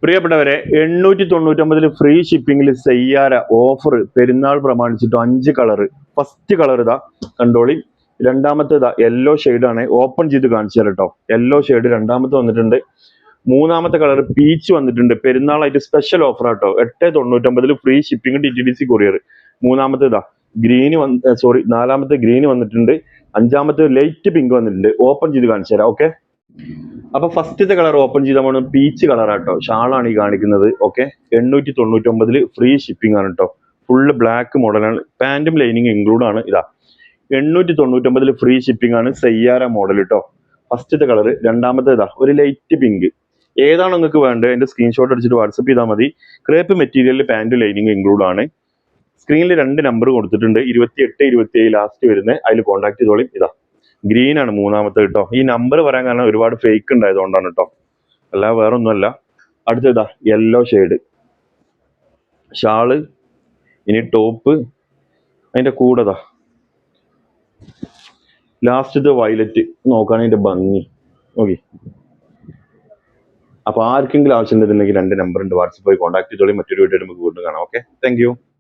പ്രിയപ്പെട്ടവരെ, 899 free ഷിപ്പിംഗിൽ സെയ്യാര offer പെരുന്നാൾ പ്രമാണിച്ചിട്ട് 5 colour. First colour ഇതാ കണ്ടോളി. രണ്ടാമത്തെ ഇതാ യെല്ലോ ആണ്. ഓപ്പൺ ചെയ്ത് കാണിച്ചു തരാം കേട്ടോ. യെല്ലോ ഷെയ്ഡ് രണ്ടാമത്തെ വന്നിട്ടുണ്ട്. മൂന്നാമത്തെ കളർ പീച്ച് വന്നിട്ടുണ്ട്. പെരുന്നാളായിട്ട് സ്പെഷ്യൽ ഓഫർ ആട്ടോ. 899 ഫ്രീ ഷിപ്പിംഗ് DTDC കൊറിയർ. മൂന്നാമത്തെ ഇതാ ഗ്രീന് നാലാമത്തെ ഗ്രീന് വന്നിട്ടുണ്ട്. അഞ്ചാമത്തെ ലൈറ്റ് പിങ്ക് വന്നിട്ടുണ്ട്. ഓപ്പൺ ചെയ്ത് കാണിച്ചു തരാം. ഓക്കെ, അപ്പൊ ഫസ്റ്റത്തെ കളർ ഓപ്പൺ ചെയ്ത പീച്ച് കളറാട്ടോ. ഷാളാണ് ഈ കാണിക്കുന്നത്. ഓക്കെ, 899 ഫ്രീ ഷിപ്പിംഗ് ആണ് കേട്ടോ. ഫുള്ള് ബ്ലാക്ക് മോഡലാണ്. പാന്റും ലൈനിങ് ഇൻക്ലൂഡ് ആണ്. ഇതാ 899 ഫ്രീ ഷിപ്പിംഗ് ആണ്. സെയ്യാര മോഡൽ കേട്ടോ. ഫസ്റ്റത്തെ കളർ. രണ്ടാമത്തെ ഇതാ ഒരു ലൈറ്റ് പിങ്ക്. ഏതാണ് നിങ്ങൾക്ക് വേണ്ടത് അതിന്റെ സ്ക്രീൻഷോട്ട് അടിച്ചിട്ട് വാട്സപ്പ് ചെയ്താൽ മതി. ക്രേപ്പ് മെറ്റീരിയലിൽ പാന്റ് ലൈനിങ് ഇൻക്ലൂഡ് ആണ്. സ്ക്രീനിൽ 2 നമ്പർ കൊടുത്തിട്ടുണ്ട്. 28, 27 ലാസ്റ്റ് വരുന്നത്. അതിൽ കോൺടാക്ട് ചെയ്തോളി. ഇതാ ഗ്രീൻ ആണ് മൂന്നാമത്തെ കേട്ടോ. ഈ നമ്പർ പറയാൻ കാരണം ഒരുപാട് ഫേക്ക് ഉണ്ടായതുകൊണ്ടാണ് കേട്ടോ, അല്ല വേറൊന്നുമല്ല. അടുത്തതാ യെല്ലോ ഷെയ്ഡ് ഷാള്. ഇനി ടോപ്പ്, അതിന്റെ കൂടെതാ ലാസ്റ്റ് വയലറ്റ്. നോക്കുകയാണെങ്കിൽ അതിന്റെ ഭംഗി നോക്കി. അപ്പൊ ആർക്കെങ്കിലും ആവശ്യം ഉണ്ടെന്നുണ്ടെങ്കിൽ 2 നമ്പർ ഉണ്ട്. വാട്സപ്പ് പോയി കോൺടാക്ട് ചെയ്തോളി. മറ്റൊരു വീഡിയോ നമുക്ക് വീണ്ടും കാണാം. Okay, thank you.